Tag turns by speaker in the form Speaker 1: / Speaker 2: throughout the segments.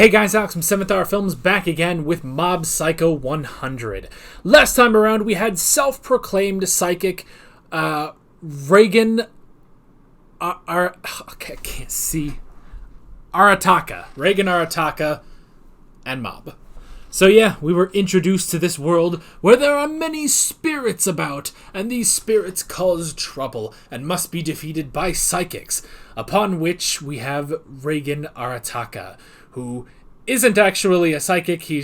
Speaker 1: Hey guys, Alex from 7th Hour Films back again with Mob Psycho 100. Last time around we had self-proclaimed psychic Reagan I can't see. Arataka. Reagan Arataka and Mob. So yeah, we were introduced to this world where there are many spirits about, and these spirits cause trouble and must be defeated by psychics, upon which we have Reagan Arataka, who isn't actually a psychic, he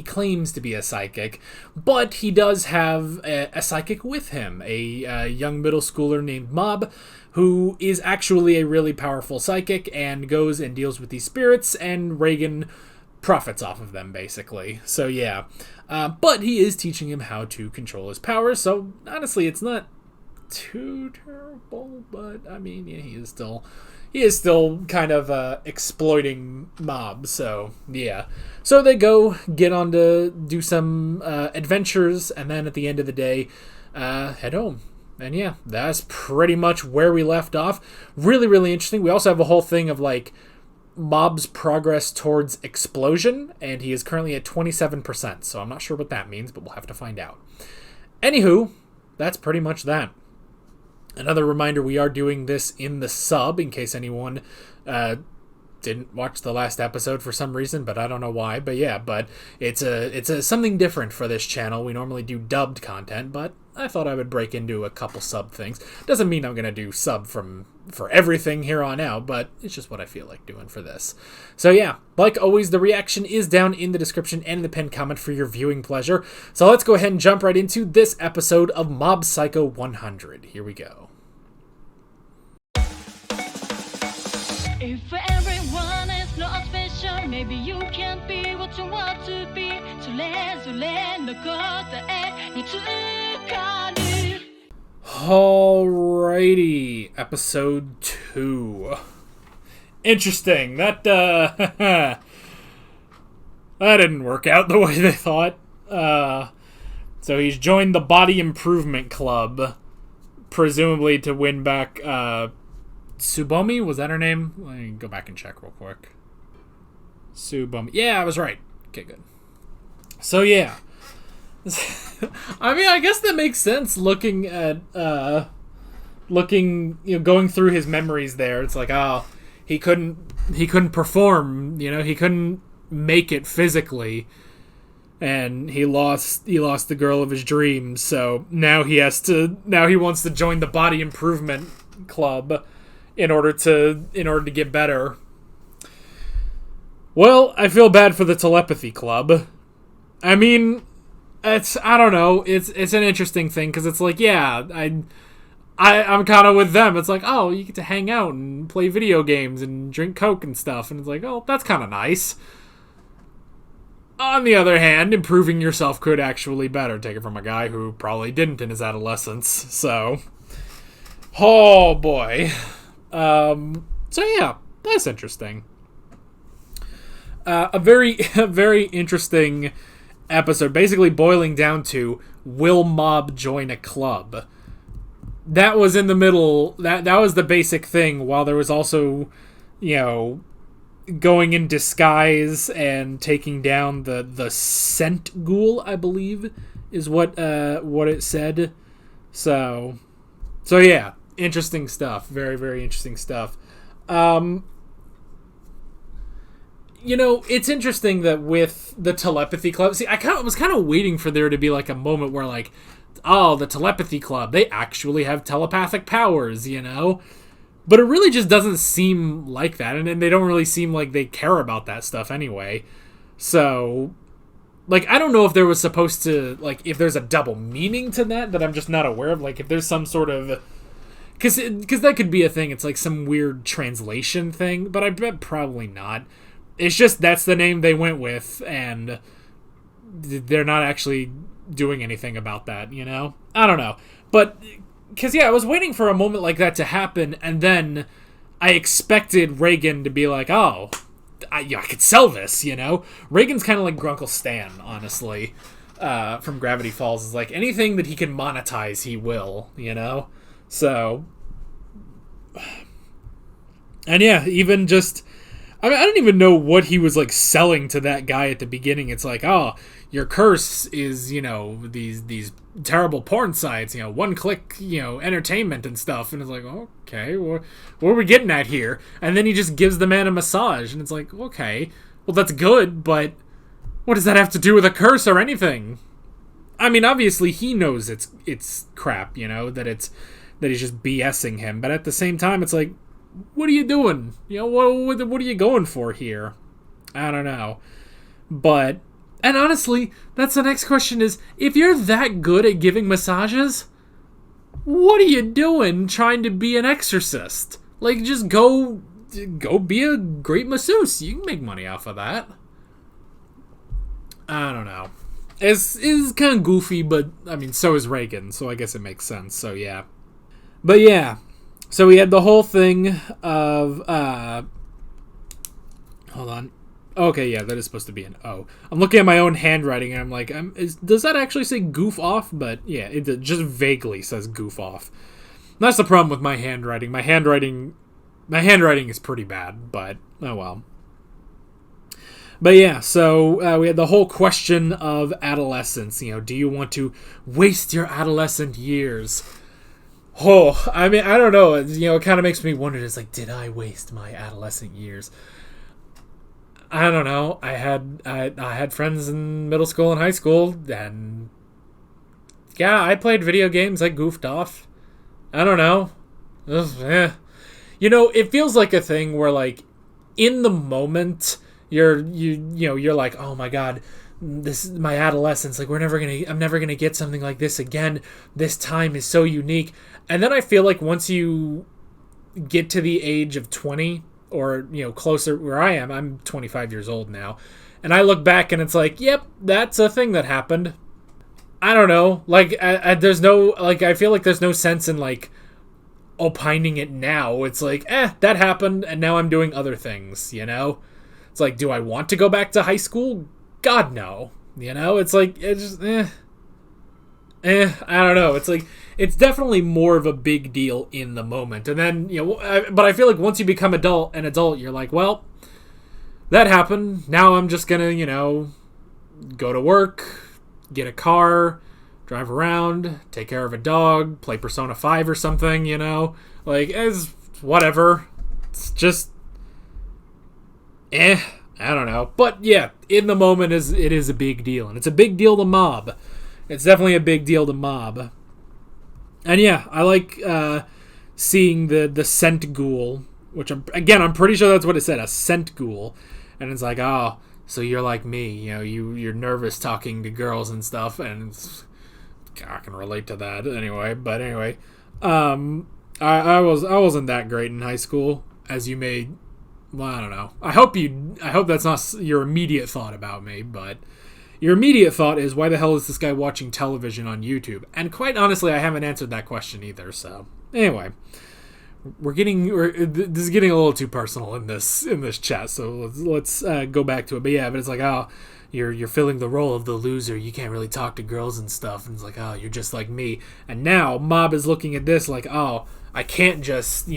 Speaker 1: claims to be a psychic, but he does have a psychic with him, a young middle schooler named Mob, who is actually a really powerful psychic and goes and deals with these spirits, and Reagan profits off of them, basically. So yeah, but he is teaching him how to control his powers, so honestly it's not too terrible, but I mean, yeah, he is still kind of exploiting Mob, so yeah. So they go get on to do some adventures, and then at the end of the day, head home. And yeah, that's pretty much where we left off. Really, really interesting. We also have a whole thing of like Mob's progress towards explosion, and he is currently at 27%, so I'm not sure what that means, but we'll have to find out. Anywho, that's pretty much that. Another reminder, we are doing this in the sub, in case anyone didn't watch the last episode for some reason, but I don't know why. But yeah, but it's something different for this channel. We normally do dubbed content, but I thought I would break into a couple sub things. Doesn't mean I'm going to do sub for everything here on out, but it's just what I feel like doing for this. So yeah, like always, the reaction is down in the description and in the pinned comment for your viewing pleasure. So let's go ahead and jump right into this episode of Mob Psycho 100. Here we go.
Speaker 2: If everyone is not special, maybe you can't be what you want to be.
Speaker 1: Alrighty, episode 2. Interesting. That that didn't work out the way they thought. So he's joined the Body Improvement Club, presumably to win back Tsubomi, was that her name? Let me go back and check real quick. Tsubomi. Yeah, I was right. Okay, good. So yeah. I mean, I guess that makes sense looking at going through his memories there. It's like, oh, he couldn't perform, he couldn't make it physically. And he lost the girl of his dreams. So now he wants to join the Body Improvement Club in order to get better. Well, I feel bad for the Telepathy Club. I mean, I don't know. It's an interesting thing because it's like, yeah, I'm kind of with them. It's like, oh, you get to hang out and play video games and drink Coke and stuff, and it's like, oh, that's kind of nice. On the other hand, improving yourself could actually better. Take it from a guy who probably didn't in his adolescence. So, oh boy. So yeah, that's interesting. A very interesting episode, basically boiling down to, will Mob join a club? That was in the middle, that was the basic thing, while there was also, going in disguise and taking down the scent ghoul, I believe, is what it said. So yeah, interesting stuff. Very, very interesting stuff. It's interesting that with the Telepathy Club, see, I was kind of waiting for there to be like a moment where like, oh, the Telepathy Club, they actually have telepathic powers, But it really just doesn't seem like that, and they don't really seem like they care about that stuff anyway. So, like, I don't know if there was supposed to, like, if there's a double meaning to that I'm just not aware of, like, if there's some sort of... Because that could be a thing, it's like some weird translation thing, but I bet probably not. It's just that's the name they went with, and they're not actually doing anything about that, I don't know. But, because, yeah, I was waiting for a moment like that to happen, and then I expected Reagan to be like, oh, I could sell this, Reagan's kind of like Grunkle Stan, honestly, from Gravity Falls. Is like, anything that he can monetize, he will, So, and yeah, even just... I mean, I don't even know what he was like selling to that guy at the beginning. It's like, oh, your curse is, these terrible porn sites, one click, entertainment and stuff. And it's like, okay, what are we getting at here? And then he just gives the man a massage, and it's like, okay, well, that's good, but what does that have to do with a curse or anything? I mean, obviously he knows it's crap, that he's just BSing him. But at the same time, it's like, what are you doing? What are you going for here? I don't know. But, and honestly, that's the next question is, if you're that good at giving massages, what are you doing trying to be an exorcist? Like, just go be a great masseuse. You can make money off of that. I don't know. It's kind of goofy, but, I mean, so is Reagan, so I guess it makes sense, so yeah. But yeah, so we had the whole thing of, hold on. Okay, yeah, that is supposed to be an O. I'm looking at my own handwriting, and I'm like, does that actually say goof off? But yeah, it just vaguely says goof off. And that's the problem with my handwriting. My handwriting is pretty bad, but oh well. But yeah, so we had the whole question of adolescence. Do you want to waste your adolescent years? Oh, I mean, I don't know. It kind of makes me wonder. It's like, did I waste my adolescent years? I don't know. I had friends in middle school and high school, and yeah, I played video games. I goofed off. I don't know. It feels like a thing where, like, in the moment, you're like, oh my god, this is my adolescence. Like, I'm never gonna get something like this again. This time is so unique. And then I feel like once you get to the age of 20, or closer where I am, I'm 25 years old now, and I look back and it's like, yep, that's a thing that happened. I don't know. Like, there's no, like, I feel like there's no sense in, like, opining it now. It's like, that happened, and now I'm doing other things, It's like, do I want to go back to high school? God, no. It's like, it's just, I don't know. It's like, it's definitely more of a big deal in the moment. And then, but I feel like once you become an adult, you're like, well, that happened. Now I'm just gonna, go to work, get a car, drive around, take care of a dog, play Persona 5 or something, Like, it's whatever. It's just, I don't know. But yeah, in the moment, it is a big deal. And it's a big deal to Mob. It's definitely a big deal to Mob. And yeah, I like seeing the scent ghoul, which I'm pretty sure that's what it said, a scent ghoul. And it's like, oh, so you're like me, you're nervous talking to girls and stuff, and I can relate to that anyway. But anyway, I wasn't that great in high school, as you may. Well, I don't know. I hope that's not your immediate thought about me, but your immediate thought is, why the hell is this guy watching television on YouTube? And quite honestly, I haven't answered that question either. So anyway, this is getting a little too personal in this chat. So let's go back to it. But yeah, it's like, oh, you're filling the role of the loser. You can't really talk to girls and stuff. And it's like, oh, you're just like me. And now Mob is looking at this like, oh, I can't just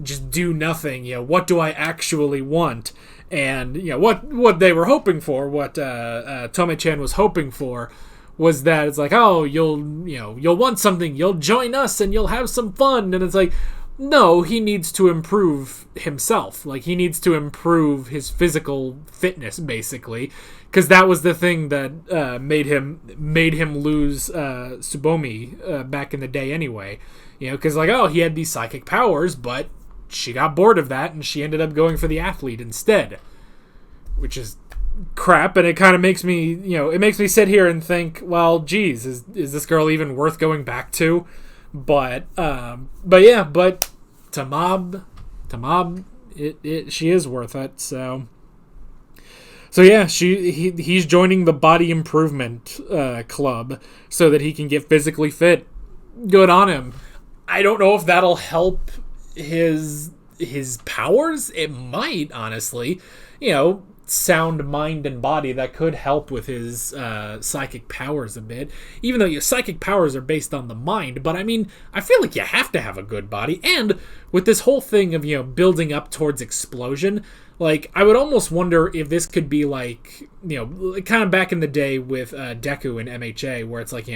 Speaker 1: just do nothing. What do I actually want? And what they were hoping for, what Tome-chan was hoping for, was that it's like, oh, you'll want something, you'll join us and you'll have some fun. And it's like, no, he needs to improve himself. Like, he needs to improve his physical fitness, basically, because that was the thing that made him lose Tsubomi back in the day anyway. Because like, oh, he had these psychic powers, but she got bored of that and she ended up going for the athlete instead, which is crap. And it kind of makes me, it makes me sit here and think, well, geez, is this girl even worth going back to? But yeah, but to Mob, she is worth it. So yeah, he's joining the body improvement club so that he can get physically fit. Good on him. I don't know if that'll help his powers. It might, honestly. Sound mind and body, that could help with his psychic powers a bit, even though your psychic powers are based on the mind. But I mean, I feel like you have to have a good body, and with this whole thing of building up towards explosion, Like, I would almost wonder if this could be like, kind of back in the day with Deku and MHA, where it's like,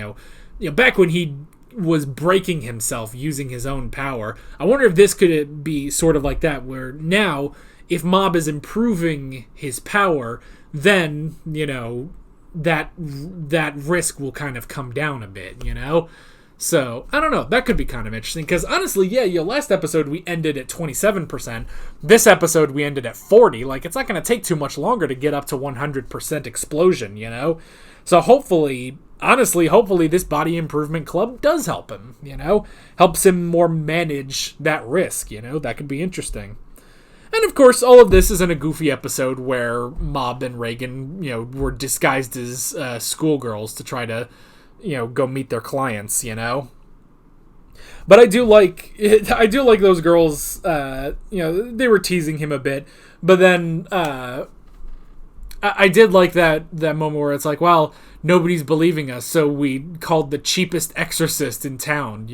Speaker 1: back when he was breaking himself using his own power. I wonder if this could be sort of like that, where now, if Mob is improving his power, then, that risk will kind of come down a bit, So, I don't know. That could be kind of interesting. Because, honestly, last episode we ended at 27%. This episode we ended at 40%. Like, it's not going to take too much longer to get up to 100% explosion, So, hopefully this body improvement club does help him, Helps him more manage that risk, That could be interesting. And, of course, all of this is in a goofy episode where Mob and Reagan, were disguised as schoolgirls to try to go meet their clients, But I do like those girls, they were teasing him a bit, but then I did like that moment where it's like, well, nobody's believing us, so we called the cheapest exorcist in town,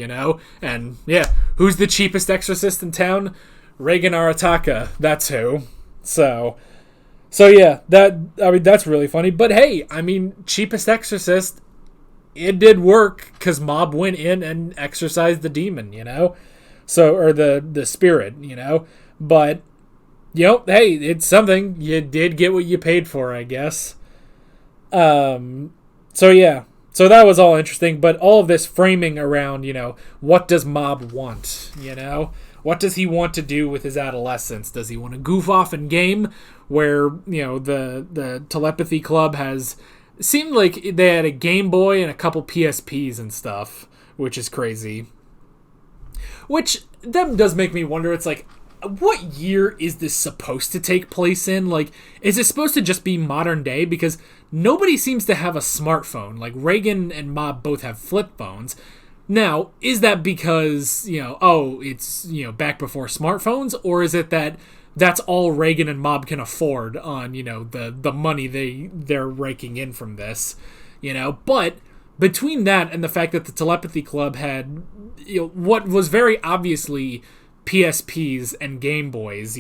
Speaker 1: And yeah, who's the cheapest exorcist in town? Reagan Arataka, that's who. So yeah, that's really funny. But hey, cheapest exorcist, it did work because Mob went in and exorcised the demon, So, or the spirit, But, hey, it's something. You did get what you paid for, I guess. So yeah. So that was all interesting, but all of this framing around, what does Mob want, What does he want to do with his adolescence? Does he want to goof off in game where, the Telepathy Club seemed like they had a Game Boy and a couple PSPs and stuff, which is crazy. Which, that does make me wonder, it's like, what year is this supposed to take place in? Like, is it supposed to just be modern day? Because nobody seems to have a smartphone. Like, Reagan and Mob both have flip phones. Now, is that because, it's, back before smartphones? Or is it that that's all Reagan and Mob can afford on, the money they're raking in from this, But between that and the fact that the Telepathy Club had, what was very obviously PSPs and Game Boys,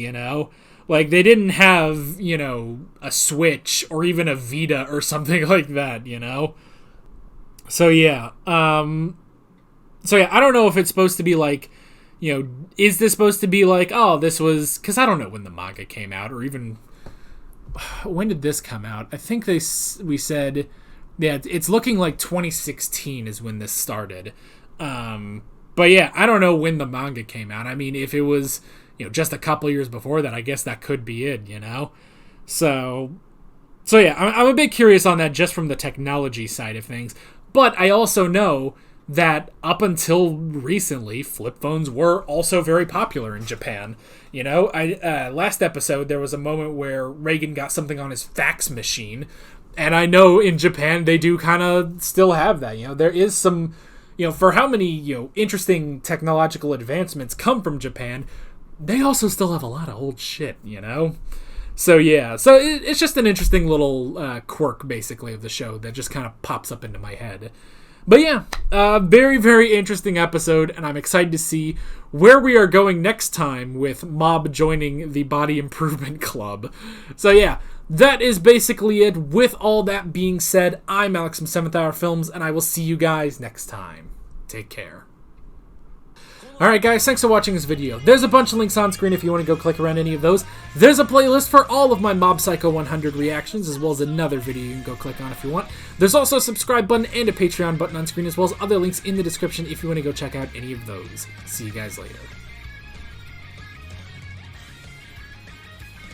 Speaker 1: Like, they didn't have, a Switch or even a Vita or something like that, So, yeah. I don't know if it's supposed to be like, is this supposed to be like, oh, this was... Because I don't know when the manga came out, or even... When did this come out? I think we said... Yeah, it's looking like 2016 is when this started. But yeah, I don't know when the manga came out. If it was, just a couple years before that, I guess that could be it, So yeah, I'm a bit curious on that just from the technology side of things. But I also know that up until recently, flip phones were also very popular in Japan. Last episode, there was a moment where Reagan got something on his fax machine. And I know in Japan, they do kind of still have that. There is some... for how many, interesting technological advancements come from Japan, they also still have a lot of old shit, So, yeah. So, it's just an interesting little quirk, basically, of the show that just kind of pops up into my head. But, yeah, very, very interesting episode, and I'm excited to see where we are going next time with Mob joining the Body Improvement Club. So, yeah. That is basically it. With all that being said, I'm Alex from 7th Hour Films, and I will see you guys next time. Take care. Alright guys, thanks for watching this video. There's a bunch of links on screen if you want to go click around any of those. There's a playlist for all of my Mob Psycho 100 reactions, as well as another video you can go click on if you want. There's also a subscribe button and a Patreon button on screen, as well as other links in the description if you want to go check out any of those. See you guys later.